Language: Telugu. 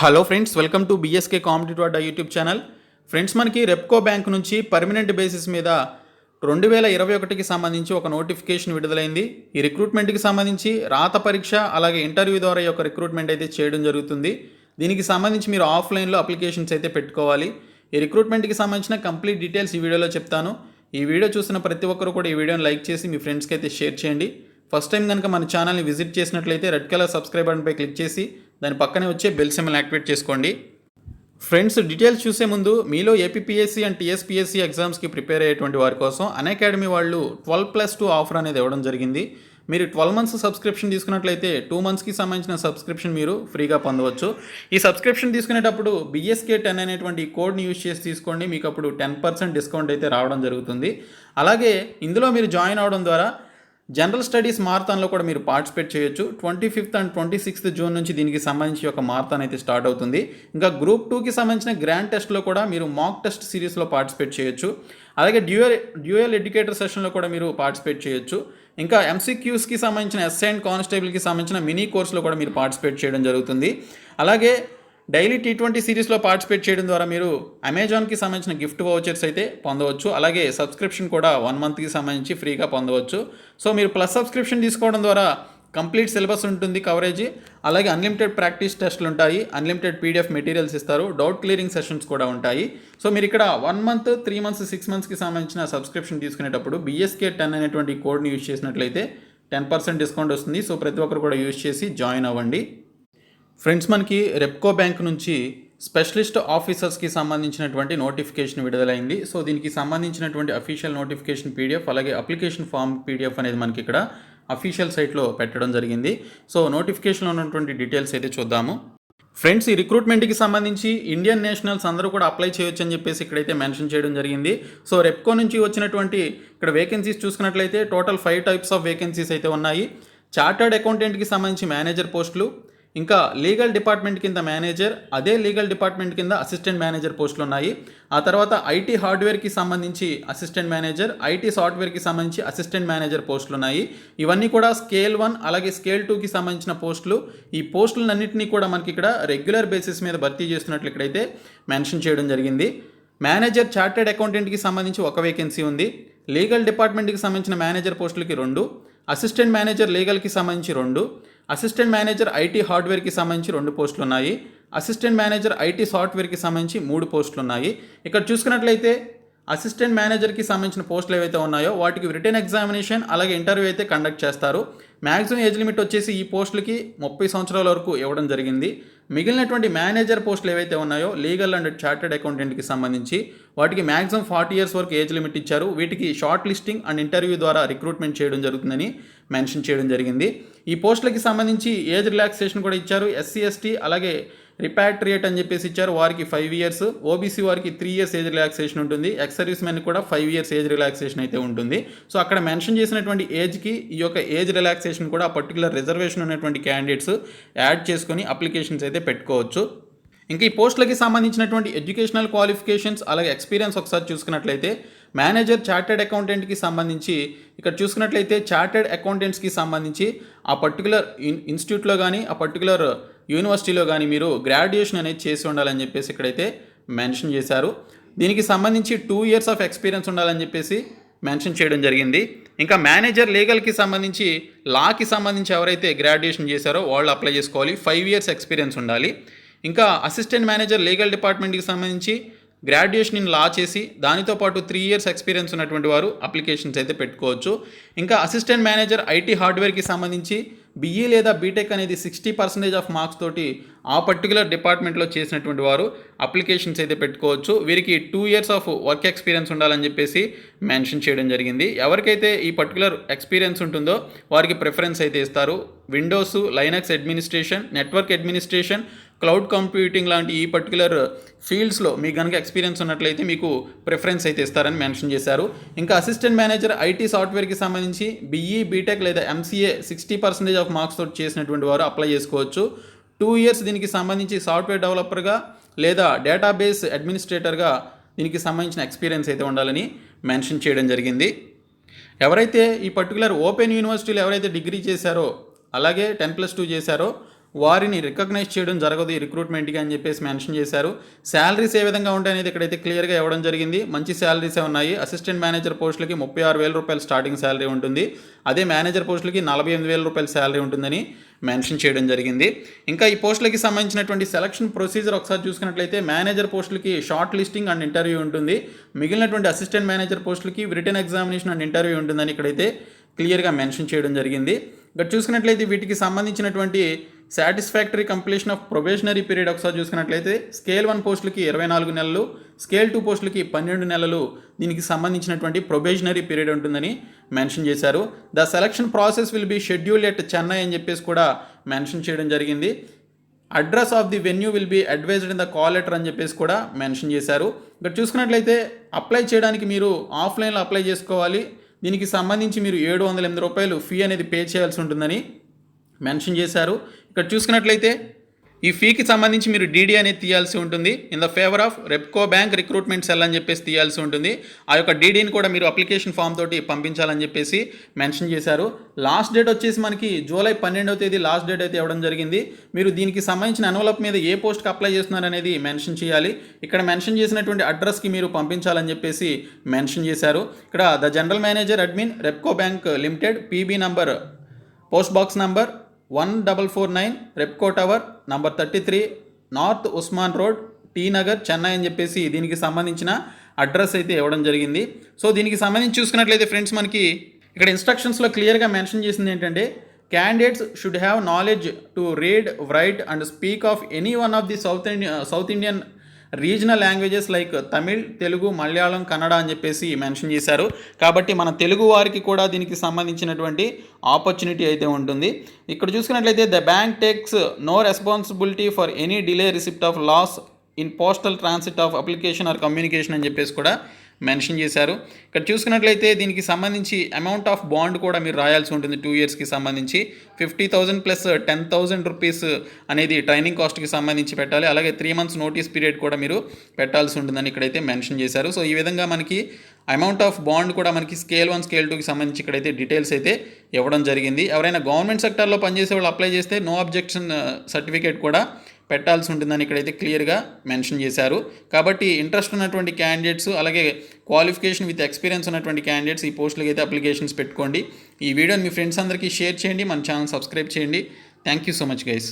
Hello friends, welcome to BSK competitive Adda YouTube channel. Friends, మనకి రెప్కో బ్యాంక్ నుంచి పర్మనెంట్ బేసిస్ మీద 2021కి సంబంధించి ఒక నోటిఫికేషన్ విడుదలైంది. ఈ రిక్రూట్మెంట్కి సంబంధించి రాత పరీక్ష అలాగే ఇంటర్వ్యూ ద్వారా ఈ యొక్క రిక్రూట్మెంట్ అయితే చేయడం జరుగుతుంది. దీనికి సంబంధించి మీరు ఆఫ్లైన్లో అప్లికేషన్స్ అయితే పెట్టుకోవాలి. ఈ రిక్రూట్మెంట్కి సంబంధించిన కంప్లీట్ డీటెయిల్స్ ఈ వీడియోలో చెప్తాను. ఈ వీడియో చూసిన ప్రతి ఒక్కరు కూడా ఈ వీడియోని లైక్ చేసి మీ ఫ్రెండ్స్కి అయితే షేర్ చేయండి. ఫస్ట్ టైం కనుక మన ఛానల్ని విజిట్ చేసినట్లయితే రెడ్ కలర్ సబ్స్క్రైబ్ బటన్పై క్లిక్ చేసి దాని పక్కనే వచ్చే బెల్ సింబల్ యాక్టివేట్ చేసుకోండి. ఫ్రెండ్స్, డీటెయిల్స్ చూసే ముందు మీలో ఏపీపీఎస్సీ అండ్ టీఎస్పీఎస్సీ ఎగ్జామ్స్కి ప్రిపేర్ అయ్యేటువంటి వారి కోసం అన్అకాడమీ వాళ్ళు 12+2 ఆఫర్ అనేది ఇవ్వడం జరిగింది. మీరు 12 మంత్స్ సబ్స్క్రిప్షన్ తీసుకున్నట్లయితే 2 మంత్స్కి సంబంధించిన సబ్స్క్రిప్షన్ మీరు ఫ్రీగా పొందవచ్చు. ఈ సబ్స్క్రిప్షన్ తీసుకునేటప్పుడు BSK10 అనేటువంటి కోడ్ని యూజ్ చేసి తీసుకోండి. మీకు అప్పుడు 10% డిస్కౌంట్ అయితే రావడం జరుగుతుంది. అలాగే ఇందులో మీరు జాయిన్ అవడం ద్వారా జనరల్ స్టడీస్ మారథాన్లో కూడా మీరు పార్టిసిపేట్ చేయొచ్చు. 25th అండ్ 26th జూన్ నుంచి దీనికి సంబంధించి ఒక మారథాన్ అయితే స్టార్ట్ అవుతుంది. ఇంకా గ్రూప్ 2కి సంబంధించిన గ్రాండ్ టెస్ట్లో కూడా మీరు మాక్ టెస్ట్ సిరీస్లో పార్టిసిపేట్ చేయొచ్చు. అలాగే డ్యూయల్ ఎడ్యుకేటర్ సెషన్లో కూడా మీరు పార్టిసిపేట్ చేయొచ్చు. ఇంకా MCQస్కి సంబంధించిన ఎస్ఐ అండ్ కానిస్టేబుల్కి సంబంధించిన మినీ కోర్సులో కూడా మీరు పార్టిసిపేట్ చేయడం జరుగుతుంది. అలాగే డైలీ T20 సిరీస్లో పార్టిసిపేట్ చేయడం ద్వారా మీరు అమెజాన్కి సంబంధించిన గిఫ్ట్ వౌచర్స్ అయితే పొందవచ్చు. అలాగే సబ్స్క్రిప్షన్ కూడా 1 మంత్కి సంబంధించి ఫ్రీగా పొందవచ్చు. సో మీరు ప్లస్ సబ్స్క్రిప్షన్ తీసుకోవడం ద్వారా కంప్లీట్ సిలబస్ ఉంటుంది, కవరేజ్, అలాగే అన్లిమిటెడ్ ప్రాక్టీస్ టెస్ట్లు ఉంటాయి, అన్లిమిటెడ్ PDF మెటీరియల్స్ ఇస్తారు, డౌట్ క్లియరింగ్ సెషన్స్ కూడా ఉంటాయి. సో మీరు ఇక్కడ 1 మంత్, 3 మంత్స్, 6 మంత్స్కి సంబంధించిన సబ్స్క్రిప్షన్ తీసుకునేటప్పుడు BSK10 అనేటువంటి కోడ్ని యూజ్ చేసినట్లయితే 10% డిస్కౌంట్ వస్తుంది. సో ప్రతి ఒక్కరు కూడా యూజ్ చేసి జాయిన్ అవ్వండి. ఫ్రెండ్స్, మనకి రెప్కో బ్యాంక్ నుంచి స్పెషలిస్ట్ ఆఫీసర్స్కి సంబంధించినటువంటి నోటిఫికేషన్ విడుదలైంది. సో దీనికి సంబంధించినటువంటి అఫీషియల్ నోటిఫికేషన్ PDF అలాగే అప్లికేషన్ ఫామ్ PDF అనేది మనకి ఇక్కడ అఫీషియల్ సైట్లో పెట్టడం జరిగింది. సో నోటిఫికేషన్లో ఉన్నటువంటి డీటెయిల్స్ అయితే చూద్దాము. ఫ్రెండ్స్, ఈ రిక్రూట్మెంట్కి సంబంధించి ఇండియన్ నేషనల్స్ అందరూ కూడా అప్లై చేయొచ్చు అని చెప్పేసి ఇక్కడైతే మెన్షన్ చేయడం జరిగింది. సో రెప్కో నుంచి వచ్చినటువంటి ఇక్కడ వేకెన్సీస్ చూసుకున్నట్లయితే టోటల్ 5 టైప్స్ ఆఫ్ వేకెన్సీస్ అయితే ఉన్నాయి. చార్టర్డ్ అకౌంటెంట్కి సంబంధించి మేనేజర్ పోస్టులు, ఇంకా లీగల్ డిపార్ట్మెంట్ కింద మేనేజర్, అదే లీగల్ డిపార్ట్మెంట్ కింద అసిస్టెంట్ మేనేజర్ పోస్టులు ఉన్నాయి. ఆ తర్వాత IT హార్డ్వేర్కి సంబంధించి అసిస్టెంట్ మేనేజర్, IT సాఫ్ట్వేర్కి సంబంధించి అసిస్టెంట్ మేనేజర్ పోస్టులు ఉన్నాయి. ఇవన్నీ కూడా స్కేల్ 1 అలాగే స్కేల్ 2కి సంబంధించిన పోస్టులు. ఈ పోస్టులన్నింటినీ కూడా మనకి ఇక్కడ రెగ్యులర్ బేసిస్ మీద భర్తీ చేస్తున్నట్లు ఇక్కడైతే మెన్షన్ చేయడం జరిగింది. మేనేజర్ చార్టెడ్ అకౌంటెంట్కి సంబంధించి 1 వేకెన్సీ ఉంది. లీగల్ డిపార్ట్మెంట్కి సంబంధించిన మేనేజర్ పోస్టులకి 2, అసిస్టెంట్ మేనేజర్ లీగల్కి సంబంధించి 2, అసిస్టెంట్ మేనేజర్ IT హార్డ్వేర్కి సంబంధించి 2 పోస్టులు ఉన్నాయి. అసిస్టెంట్ మేనేజర్ IT సాఫ్ట్వేర్కి సంబంధించి 3 పోస్టులు ఉన్నాయి. ఇక్కడ చూసుకున్నట్లయితే అసిస్టెంట్ మేనేజర్కి సంబంధించిన పోస్టులు ఏవైతే ఉన్నాయో వాటికి రిటన్ ఎగ్జామినేషన్ అలాగే ఇంటర్వ్యూ అయితే కండక్ట్ చేస్తారు. మ్యాక్సిమం ఏజ్ లిమిట్ వచ్చేసి ఈ పోస్టులకి 30 సంవత్సరాల వరకు ఇవ్వడం జరిగింది. మిగిలినటువంటి మేనేజర్ పోస్టులు ఏవైతే ఉన్నాయో లీగల్ అండ్ చార్టెడ్ అకౌంటెంట్కి సంబంధించి వాటికి మ్యాక్సిమం 40 ఇయర్స్ వరకు ఏజ్ లిమిట్ ఇచ్చారు. వీటికి షార్ట్ లిస్టింగ్ అండ్ ఇంటర్వ్యూ ద్వారా రిక్రూట్మెంట్ చేయడం జరుగుతుందని మెన్షన్ చేయడం జరిగింది. ఈ పోస్టులకి సంబంధించి ఏజ్ రిలాక్సేషన్ కూడా ఇచ్చారు. SC ST అలాగే రిపాట్రియేట్ అని చెప్పేసి ఇచ్చారు, వారికి 5 ఇయర్స్, OBC వారికి 3 ఇయర్స్ ఏజ్ రిలాక్సేషన్ ఉంటుంది, ఎక్స్ సర్వీస్ మెన్ కూడా 5 ఇయర్స్ ఏజ్ రిలాక్సేషన్ అయితే ఉంటుంది. సో అక్కడ మెన్షన్ చేసినటువంటి ఏజ్కి ఈ యొక్క ఏజ్ రిలాక్సేషన్ కూడా పర్టికులర్ రిజర్వేషన్ ఉన్నటువంటి క్యాండిడేట్స్ యాడ్ చేసుకొని అప్లికేషన్స్ అయితే పెట్టుకోవచ్చు. ఇంకా ఈ పోస్టులకి సంబంధించినటువంటి ఎడ్యుకేషనల్ క్వాలిఫికేషన్స్ అలాగే ఎక్స్పీరియన్స్ ఒకసారి చూసుకున్నట్లయితే మేనేజర్ చార్టెడ్ అకౌంటెంట్కి సంబంధించి ఇక్కడ చూసుకున్నట్లయితే చార్టెడ్ అకౌంటెంట్స్కి సంబంధించి ఆ పర్టికులర్ ఇన్స్టిట్యూట్లో కానీ ఆ పర్టికులర్ యూనివర్సిటీలో కానీ మీరు గ్రాడ్యుయేషన్ అనేది చేసి ఉండాలని చెప్పేసి ఇక్కడైతే మెన్షన్ చేశారు. దీనికి సంబంధించి 2 ఇయర్స్ ఆఫ్ ఎక్స్పీరియన్స్ ఉండాలని చెప్పేసి మెన్షన్ చేయడం జరిగింది. ఇంకా మేనేజర్ లీగల్కి సంబంధించి లాకి సంబంధించి ఎవరైతే గ్రాడ్యుయేషన్ చేశారో వాళ్ళు అప్లై చేసుకోవాలి, 5 ఇయర్స్ ఎక్స్పీరియన్స్ ఉండాలి. ఇంకా అసిస్టెంట్ మేనేజర్ లీగల్ డిపార్ట్మెంట్కి సంబంధించి గ్రాడ్యుయేషన్ ఇన్ లా చేసి దానితో పాటు 3 ఇయర్స్ ఎక్స్పీరియన్స్ ఉన్నటువంటి వారు అప్లికేషన్స్ అయితే పెట్టుకోవచ్చు. ఇంకా అసిస్టెంట్ మేనేజర్ IT హార్డ్వేర్కి సంబంధించి BE లేదా బీటెక్ అనేది 60% ఆఫ్ మార్క్స్ తోటి ఆ పర్టికులర్ డిపార్ట్మెంట్లో చేసినటువంటి వారు అప్లికేషన్స్ అయితే పెట్టుకోవచ్చు. వీరికి 2 ఇయర్స్ ఆఫ్ వర్క్ ఎక్స్పీరియన్స్ ఉండాలని చెప్పేసి మెన్షన్ చేయడం జరిగింది. ఎవరికైతే ఈ పర్టికులర్ ఎక్స్పీరియన్స్ ఉంటుందో వారికి ప్రిఫరెన్స్ అయితే ఇస్తారు. Windows, Linux administration, network administration, cloud computing లాంటి ఈ పర్టికులర్ ఫీల్డ్స్లో మీకు కనుక ఎక్స్పీరియన్స్ ఉన్నట్లయితే మీకు ప్రిఫరెన్స్ అయితే ఇస్తారని మెన్షన్ చేశారు. ఇంకా అసిస్టెంట్ మేనేజర్ IT సాఫ్ట్వేర్కి సంబంధించి BE బీటెక్ లేదా MCA 60% ఆఫ్ మార్క్స్ తోటి చేసినటువంటి వారు అప్లై చేసుకోవచ్చు. 2 ఇయర్స్ దీనికి సంబంధించి సాఫ్ట్వేర్ డెవలపర్గా లేదా డేటాబేస్ అడ్మినిస్ట్రేటర్గా దీనికి సంబంధించిన ఎక్స్పీరియన్స్ అయితే ఉండాలని మెన్షన్ చేయడం జరిగింది. ఎవరైతే ఈ పర్టికులర్ ఓపెన్ యూనివర్సిటీలో ఎవరైతే డిగ్రీ చేశారో అలాగే 10+2 చేశారో వారిని రికగ్నైజ్ చేయడం జరగదు ఈ రిక్రూట్మెంట్కి అని చెప్పేసి మెన్షన్ చేశారు. శాలరీస్ ఏ విధంగా ఉంటాయనేది ఇక్కడైతే క్లియర్గా ఇవ్వడం జరిగింది. మంచి శాలరీసే ఉన్నాయి. అసిస్టెంట్ మేనేజర్ పోస్టులకి 36,000 రూపాయలు స్టార్టింగ్ శాలరీ ఉంటుంది. అదే మేనేజర్ పోస్టులకి 48,000 రూపాయల శాలరీ ఉంటుందని మెన్షన్ చేయడం జరిగింది. ఇంకా ఈ పోస్టులకి సంబంధించినటువంటి సెలక్షన్ ప్రొసీజర్ ఒకసారి చూసుకున్నట్లయితే మేనేజర్ పోస్టులకి షార్ట్ లిస్టింగ్ అండ్ ఇంటర్వ్యూ ఉంటుంది. మిగిలినటువంటి అసిస్టెంట్ మేనేజర్ పోస్టులకి రిటన్ ఎగ్జామినేషన్ అండ్ ఇంటర్వ్యూ ఉంటుందని ఇక్కడైతే క్లియర్గా మెన్షన్ చేయడం జరిగింది. ఇక్కడ చూసుకున్నట్లయితే వీటికి సంబంధించినటువంటి satisfactory completion of probationary period ఒకసారి చూసుకున్నట్లయితే స్కేల్ 1 పోస్టులకి 24 నెలలు, స్కేల్ 2 పోస్టులకి 12 నెలలు దీనికి సంబంధించినటువంటి ప్రొబేషనరీ పీరియడ్ ఉంటుందని మెన్షన్ చేశారు. The selection process will be schedule at Chennai అని చెప్పేసి కూడా మెన్షన్ చేయడం జరిగింది. Address of the venue will be advised in the call letter అని చెప్పేసి కూడా మెన్షన్ చేశారు. ఇక్కడ చూసుకున్నట్లయితే అప్లై చేయడానికి మీరు ఆఫ్లైన్లో అప్లై చేసుకోవాలి. దీనికి సంబంధించి మీరు 708 రూపాయలు ఫీ అనేది పే చేయాల్సి ఉంటుందని మెన్షన్ చేశారు. ఇక్కడ చూసుకున్నట్లయితే ఈ ఫీకి సంబంధించి మీరు డీడీ అనేది తీయాల్సి ఉంటుంది. In the favour of Repco bank recruitment cell అని చెప్పేసి తీయాల్సి ఉంటుంది. ఆ యొక్క డీడీని కూడా మీరు అప్లికేషన్ ఫామ్ తోటి పంపించాలని చెప్పేసి మెన్షన్ చేశారు. లాస్ట్ డేట్ వచ్చేసి మనకి జూలై 12వ తేదీ లాస్ట్ డేట్ అయితే ఇవ్వడం జరిగింది. మీరు దీనికి సంబంధించిన ఎన్వలప్ మీద ఏ పోస్ట్కి అప్లై చేస్తున్నారు అనేది మెన్షన్ చేయాలి. ఇక్కడ మెన్షన్ చేసినటువంటి అడ్రస్కి మీరు పంపించాలని చెప్పేసి మెన్షన్ చేశారు. ఇక్కడ the general manager admin Repco bank limited, PB number, post box number 1449, Repco tower, number 33, north Usman road, T Nagar, Chennai అని చెప్పేసి దీనికి సంబంధించిన అడ్రస్ అయితే ఇవ్వడం జరిగింది. సో దీనికి సంబంధించి చూసుకున్నట్లయితే ఫ్రెండ్స్ మనకి ఇక్కడ ఇన్స్ట్రక్షన్స్లో క్లియర్గా మెన్షన్ చేసింది ఏంటంటే candidates should have knowledge to read, right and speak of any one of the south Indian regional languages like Tamil, Telugu, Malayalam, Kannada అని చెప్పేసి మెన్షన్ చేశారు. కాబట్టి మన తెలుగు వారికి కూడా దీనికి సంబంధించినటువంటి ఆపర్చునిటీ అయితే ఉంటుంది. ఇక్కడ చూసుకున్నట్లయితే the bank takes no responsibility for any delay receipt of loss in postal transit of application or communication అని చెప్పేసి కూడా మెన్షన్ చేశారు. ఇక్కడ చూసుకున్నట్లయితే దీనికి సంబంధించి అమౌంట్ ఆఫ్ బాండ్ కూడా మీరు రాయాల్సి ఉంటుంది. 2 ఇయర్స్కి సంబంధించి 50,000 ప్లస్ 10,000 రూపీస్ అనేది ట్రైనింగ్ కాస్ట్కి సంబంధించి పెట్టాలి. అలాగే 3 months నోటీస్ పీరియడ్ కూడా మీరు పెట్టాల్సి ఉంటుందని ఇక్కడైతే మెన్షన్ చేశారు. సో ఈ విధంగా మనకి అమౌంట్ ఆఫ్ బాండ్ కూడా మనకి స్కేల్ 1, స్కేల్ 2కి సంబంధించి ఇక్కడైతే డీటెయిల్స్ అయితే ఇవ్వడం జరిగింది. ఎవరైనా గవర్నమెంట్ సెక్టర్లో పనిచేసే వాళ్ళు అప్లై చేస్తే నో అబ్జెక్షన్ సర్టిఫికేట్ కూడా పెట్టాల్సి ఉంటుందని ఇక్కడైతే క్లియర్గా మెన్షన్ చేశారు. కాబట్టి ఇంట్రెస్ట్ ఉన్నటువంటి క్యాండిడేట్స్ అలాగే క్వాలిఫికేషన్ విత్ ఎక్స్పీరియన్స్ ఉన్నటువంటి క్యాండిడేట్స్ ఈ పోస్టులకి అయితే అప్లికేషన్స్ పెట్టుకోండి. ఈ వీడియోని మీ ఫ్రెండ్స్ అందరికీ షేర్ చేయండి. మన ఛానల్ సబ్స్క్రైబ్ చేయండి. Thank you so much guys.